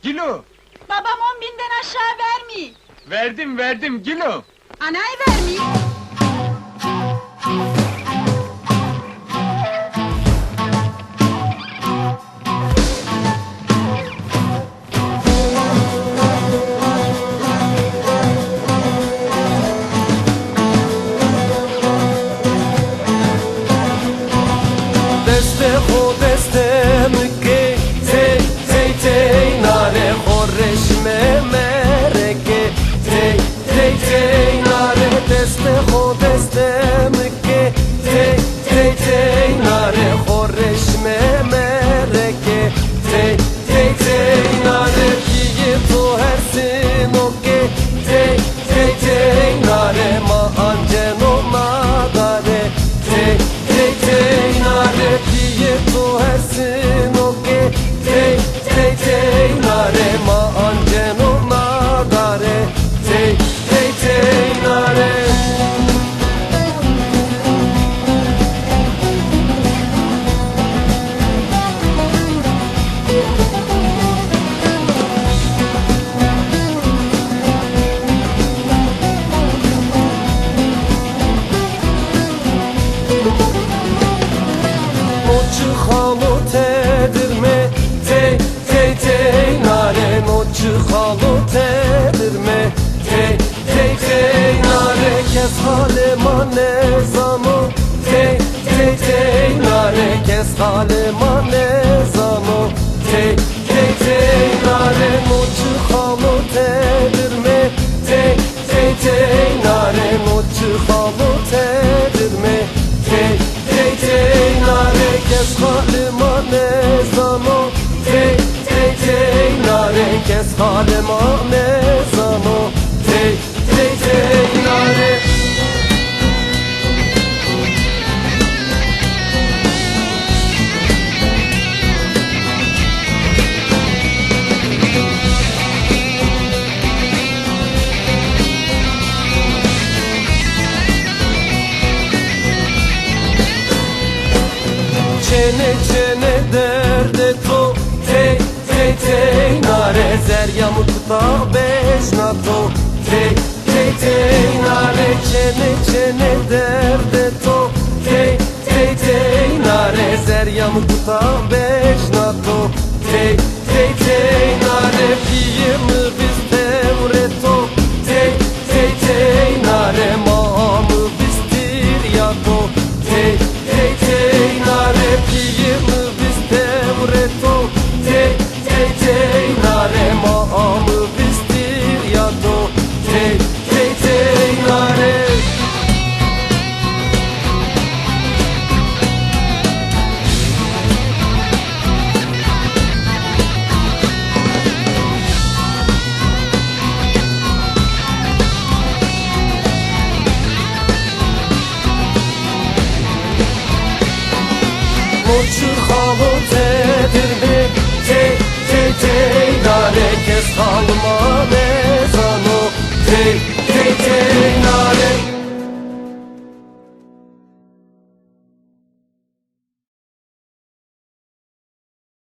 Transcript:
Gilo! Babam 10.000'den aşağı vermiyor. Verdim Gilo! Anay vermiyor. Deste ho deste mıkke Tey tey tey nare Horreşme mereke Tey tey tey nare Deste ho deste mıkke Tey tey tey nare Horreşme mereke Tey tey tey nare Kiye to hersin oke Tey tey tey nare Ma anceno madare Tey tey tey nare Kiye to hersin oke Tey tey tey nare Ma anceno madare Tey tey tey nare Noçu halı tedirme Tey tey tey nare Noçu halı tedirme Tey tey tey nare Kes halema ne zano Tey tey tey nare Kes halema ne zano Tey tey tey nare Noçu halı tedirme Tey tey tey nare Noçu halı tedirme Tey tey tey nare Kes halima ne zano Tey tey tey nare Kes halima ne zano Tey tey tey nare Çene çene derde to Tey tey tey nare Zeryamı tuta beş nato Tey tey tey nare Çene çene derde to Tey tey tey nare Zeryamı tuta beş nato Tey tey tey nare Piyemi biz devreto Tey tey tey nare Mahamı biz tiryato Tey tey tey nare Piyemi biz devreto Tey tey tey nare Mahamı biz tiryato Tey tey tey nare Noçu halı tedirme Tey tey tey nare Kes halıma